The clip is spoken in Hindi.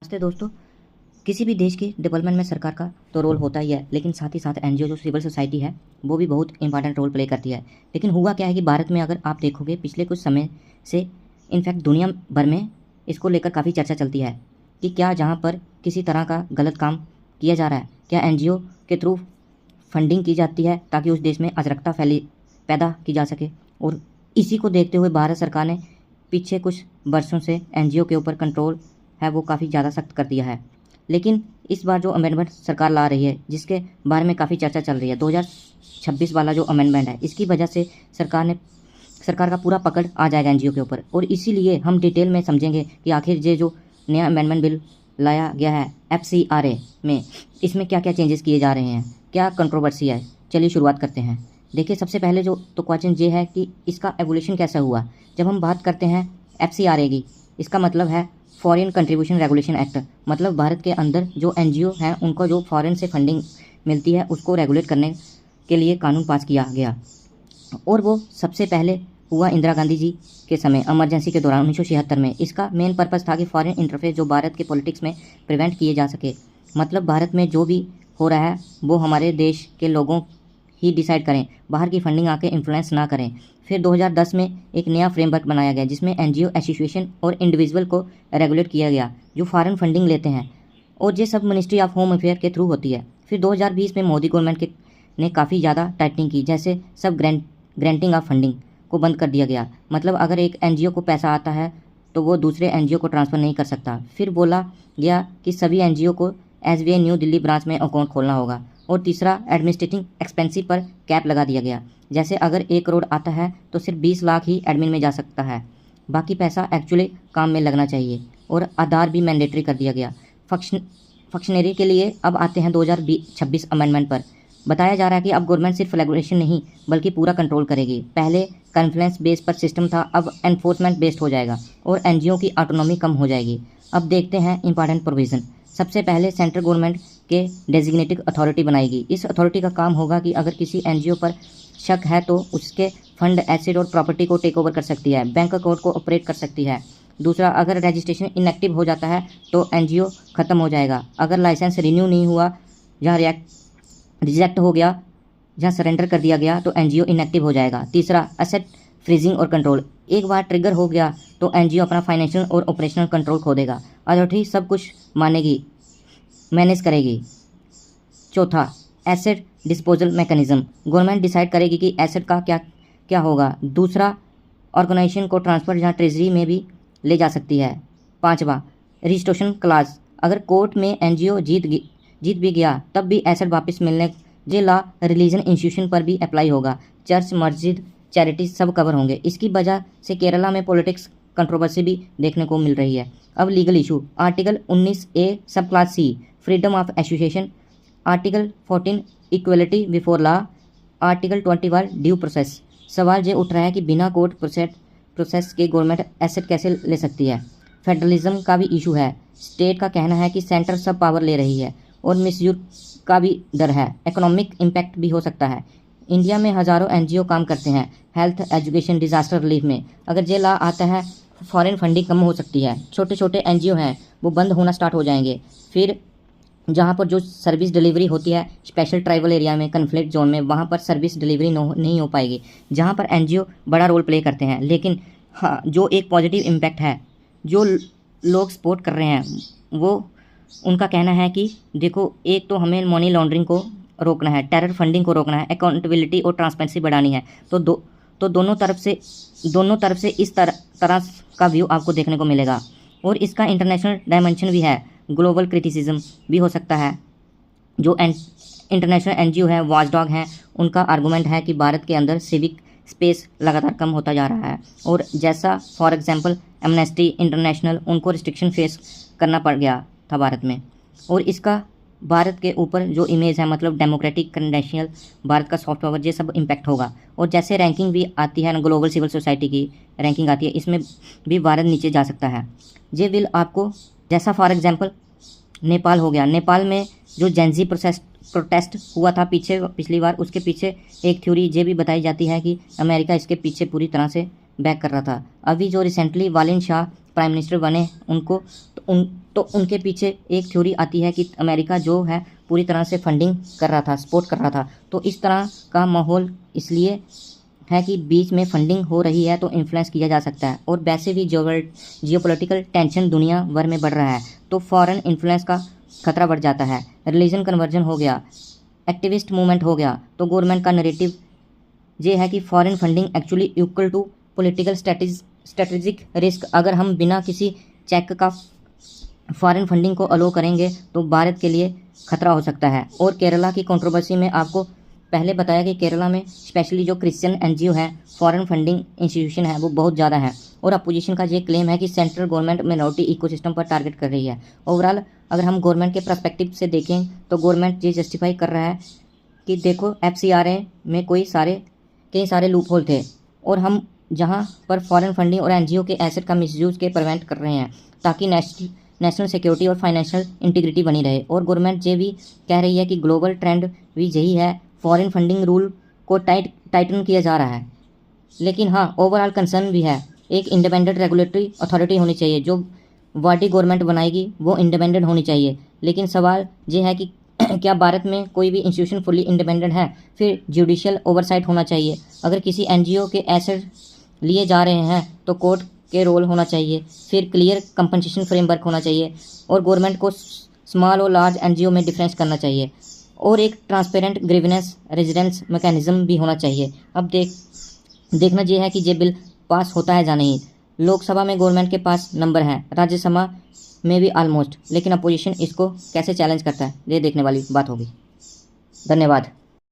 नमस्ते दोस्तों। किसी भी देश की डेवलपमेंट में सरकार का तो रोल होता ही है, लेकिन साथ ही साथ एनजीओ जो सिविल सोसाइटी है वो भी बहुत इंपॉर्टेंट रोल प्ले करती है। लेकिन हुआ क्या है कि भारत में अगर आप देखोगे पिछले कुछ समय से, इनफैक्ट दुनिया भर में इसको लेकर काफ़ी चर्चा चलती है कि क्या जहाँ पर किसी तरह का गलत काम किया जा रहा है, क्या एनजीओ के थ्रू फंडिंग की जाती है ताकि उस देश में अराजकता पैदा की जा सके। और इसी को देखते हुए भारत सरकार ने पीछे कुछ वर्षों से एनजीओ के ऊपर कंट्रोल है वो काफ़ी ज़्यादा सख्त कर दिया है। लेकिन इस बार जो अमेंडमेंट सरकार ला रही है, जिसके बारे में काफ़ी चर्चा चल रही है, 2026 वाला जो अमेंडमेंट है, इसकी वजह से सरकार का पूरा पकड़ आ जाएगा एनजीओ के ऊपर। और इसीलिए हम डिटेल में समझेंगे कि आखिर ये जो नया अमेंडमेंट बिल लाया गया है FCRA में, इसमें क्या क्या चेंजेस किए जा रहे हैं, क्या कंट्रोवर्सी है। चलिए शुरुआत करते हैं। देखिए, सबसे पहले जो तो क्वेश्चन ये है कि इसका एवोल्यूशन कैसा हुआ। जब हम बात करते हैं FCRA की, इसका मतलब है फॉरेन कंट्रीब्यूशन रेगुलेशन एक्ट। मतलब भारत के अंदर जो एनजीओ हैं उनको जो फॉरेन से फंडिंग मिलती है उसको रेगुलेट करने के लिए कानून पास किया गया। और वो सबसे पहले हुआ इंदिरा गांधी जी के समय, इमरजेंसी के दौरान 1976 में। इसका मेन पर्पस था कि फॉरेन इंटरफेस जो भारत के पॉलिटिक्स में प्रिवेंट किए जा सके। मतलब भारत में जो भी हो रहा है वो हमारे देश के लोगों ही डिसाइड करें, बाहर की फंडिंग आके इन्फ्लुएंस ना करें। फिर 2010 में एक नया फ्रेमवर्क बनाया गया जिसमें एनजीओ एसोसिएशन और इंडिविजुअल को रेगुलेट किया गया जो फॉरेन फंडिंग लेते हैं, और ये सब मिनिस्ट्री ऑफ होम अफेयर के थ्रू होती है। फिर 2020 में मोदी गवर्नमेंट ने काफ़ी ज़्यादा टाइटनिंग की, जैसे सब ग्रांटिंग ऑफ फंडिंग को बंद कर दिया गया। मतलब अगर एक एनजीओ को पैसा आता है तो वो दूसरे एनजीओ को ट्रांसफ़र नहीं कर सकता। फिर बोला गया कि सभी एनजीओ को SBI न्यू दिल्ली ब्रांच में अकाउंट खोलना होगा। और तीसरा, एडमिनिस्ट्रेटिंग एक्सपेंसिव पर कैप लगा दिया गया। जैसे अगर 1 करोड़ आता है तो सिर्फ 20 लाख ही एडमिन में जा सकता है, बाकी पैसा एक्चुअली काम में लगना चाहिए। और आधार भी मैंडेटरी कर दिया गया फंक्शनरी के लिए। अब आते हैं 2026 अमेंडमेंट पर। बताया जा रहा है कि अब गवर्नमेंट सिर्फ रेगुलेशन नहीं बल्कि पूरा कंट्रोल करेगी। पहले कॉन्फ्लुएंस बेस पर सिस्टम था, अब एनफोर्समेंट बेस्ड हो जाएगा और एनजीओ की ऑटोनॉमी कम हो जाएगी। अब देखते हैं इंपॉर्टेंट प्रोविज़न। सबसे पहले सेंट्रल गवर्नमेंट के डेजिग्नेटेड अथॉरिटी बनाएगी। इस अथॉरिटी का काम होगा कि अगर किसी एनजीओ पर शक है तो उसके फंड, एसेट और प्रॉपर्टी को टेक ओवर कर सकती है, बैंक अकाउंट को ऑपरेट कर सकती है। दूसरा, अगर रजिस्ट्रेशन इनएक्टिव हो जाता है तो एनजीओ ख़त्म हो जाएगा। अगर लाइसेंस रिन्यू नहीं हुआ, जहाँ रिजेक्ट हो गया, जहाँ सरेंडर कर दिया गया तो एनजीओ इनएक्टिव हो जाएगा। तीसरा, एसेट फ्रीजिंग और कंट्रोल। एक बार ट्रिगर हो गया तो एनजीओ अपना फाइनेंशियल और ऑपरेशनल कंट्रोल खो देगा। अथॉरिटी सब कुछ मैनेज करेगी। चौथा, asset disposal mechanism. Government decide करेगी कि एसेट का क्या क्या होगा। दूसरा, ऑर्गेनाइजेशन को ट्रांसफ़र जहाँ ट्रेजरी में भी ले जा सकती है। पांचवा, रजिस्ट्रेशन क्लास। अगर कोर्ट में एनजीओ जीत भी गया तब भी एसेट वापस मिलने ये लॉ रिलीजन इंस्टीट्यूशन पर भी अप्लाई होगा। चर्च, मस्जिद, चैरिटीज सब कवर होंगे। इसकी वजह से केरला में पॉलिटिक्स कंट्रोवर्सी भी देखने को मिल रही है। अब लीगल इशू। आर्टिकल 19A सब class C, freedom of association. Article 14, equality before law. Article 21, due process. सवाल ये उठ रहा है कि बिना कोर्ट प्रोसेस के गवर्नमेंट एसेट कैसे ले सकती है। फेडरलिज्म का भी इशू है। स्टेट का कहना है कि सेंटर सब पावर ले रही है और मिसयूज का भी डर है। इकोनॉमिक इम्पैक्ट भी हो सकता है। इंडिया में हज़ारों एनजीओ काम करते हैं हेल्थ, एजुकेशन, डिजास्टर रिलीफ में। अगर ये लॉ आता है फॉरेन फंडिंग कम हो सकती है। छोटे छोटे एनजीओ हैं वो बंद होना स्टार्ट हो जाएंगे। फिर जहाँ पर जो सर्विस डिलीवरी होती है स्पेशल ट्राइबल एरिया में, कन्फ्लिक्ट जोन में, वहाँ पर सर्विस डिलीवरी नहीं हो पाएगी, जहाँ पर एनजीओ बड़ा रोल प्ले करते हैं। लेकिन हाँ, जो एक पॉजिटिव इम्पैक्ट है, जो लोग सपोर्ट कर रहे हैं, वो उनका कहना है कि देखो, एक तो हमें मनी लॉन्ड्रिंग को रोकना है, टेरर फंडिंग को रोकना है, अकाउंटेबिलिटी और ट्रांसपेरेंसी बढ़ानी है। तो दोनों तरफ से इस तरह का व्यू आपको देखने को मिलेगा। और इसका इंटरनेशनल डायमेंशन भी है, ग्लोबल क्रिटिसिज्म भी हो सकता है। जो इंटरनेशनल एनजीओ है, वॉचडॉग हैं, उनका आर्गूमेंट है कि भारत के अंदर सिविक स्पेस लगातार कम होता जा रहा है। और जैसा फॉर एग्जांपल एमनेस्टी इंटरनेशनल, उनको रिस्ट्रिक्शन फेस करना पड़ गया था भारत में। और इसका भारत के ऊपर जो इमेज है, मतलब डेमोक्रेटिक क्रेडेंशियल, भारत का सॉफ्ट पावर, ये सब इम्पैक्ट होगा। और जैसे रैंकिंग भी आती है ना, ग्लोबल सिविल सोसाइटी की रैंकिंग आती है, इसमें भी भारत नीचे जा सकता है। ये विल आपको, जैसा फॉर एग्जांपल नेपाल हो गया, नेपाल में जो जेंजी प्रोटेस्ट हुआ था पिछली बार, उसके पीछे एक थ्योरी ये भी बताई जाती है कि अमेरिका इसके पीछे पूरी तरह से बैक कर रहा था। अभी जो रिसेंटली वालिन शाह प्राइम मिनिस्टर बने, उनको तो उनके पीछे एक थ्योरी आती है कि अमेरिका जो है पूरी तरह से फंडिंग कर रहा था, सपोर्ट कर रहा था। तो इस तरह का माहौल इसलिए है कि बीच में फंडिंग हो रही है तो इन्फ्लुएंस किया जा सकता है। और वैसे भी जियोपॉलिटिकल टेंशन दुनिया भर में बढ़ रहा है तो फॉरेन इन्फ्लुएंस का खतरा बढ़ जाता है। रिलीजन कन्वर्जन हो गया, एक्टिविस्ट मूवमेंट हो गया, तो गवर्नमेंट का नैरेटिव ये है कि foreign funding actually equal to political strategic risk. अगर हम बिना किसी चेक का फॉरेन फंडिंग को अलो करेंगे तो भारत के लिए खतरा हो सकता है। और केरला की कंट्रोवर्सी में आपको पहले बताया कि केरला में स्पेशली जो क्रिश्चियन एनजीओ है, फॉरेन फंडिंग इंस्टीट्यूशन है, वो बहुत ज़्यादा है। और अपोजिशन का ये क्लेम है कि सेंट्रल गवर्नमेंट मिनॉरिटी इकोसिस्टम पर टारगेट कर रही है। ओवरऑल अगर हम गवर्नमेंट के पर्सपेक्टिव से देखें तो गवर्नमेंट ये जस्टिफाई कर रहा है कि देखो FCRA में कई सारे लूप होल थे और हम जहां पर फॉरेन फंडिंग और एनजीओ के एसेट का मिसयूज के प्रिवेंट कर रहे हैं ताकि नेशनल सिक्योरिटी और फाइनेंशियल इंटीग्रिटी बनी रहे। और गवर्नमेंट ये भी कह रही है कि ग्लोबल ट्रेंड भी यही है, फॉरेन फंडिंग रूल को टाइटन किया जा रहा है। लेकिन हाँ, ओवरऑल कंसर्न भी है, एक इंडिपेंडेंट रेगुलेटरी अथॉरिटी होनी चाहिए। जो बॉडी गवर्नमेंट बनाएगी वो इंडिपेंडेंट होनी चाहिए। लेकिन सवाल ये है कि क्या भारत में कोई भी इंस्टीट्यूशन फुली इंडिपेंडेंट है? फिर जुडिशियल ओवरसाइट होना चाहिए। अगर किसी एनजीओ के एसेट लिए जा रहे हैं तो कोर्ट के रोल होना चाहिए। फिर क्लियर कंपनसेशन फ्रेमवर्क होना चाहिए और गवर्नमेंट को स्मॉल और लार्ज एनजीओ में डिफरेंस करना चाहिए। और एक ट्रांसपेरेंट ग्रीवेंस रेजिडेंस मैकेनिज्म भी होना चाहिए। अब देखना ये है कि ये बिल पास होता है या नहीं। लोकसभा में गवर्नमेंट के पास नंबर है, राज्यसभा में भी ऑलमोस्ट, लेकिन अपोजिशन इसको कैसे चैलेंज करता है ये देखने वाली बात होगी। धन्यवाद।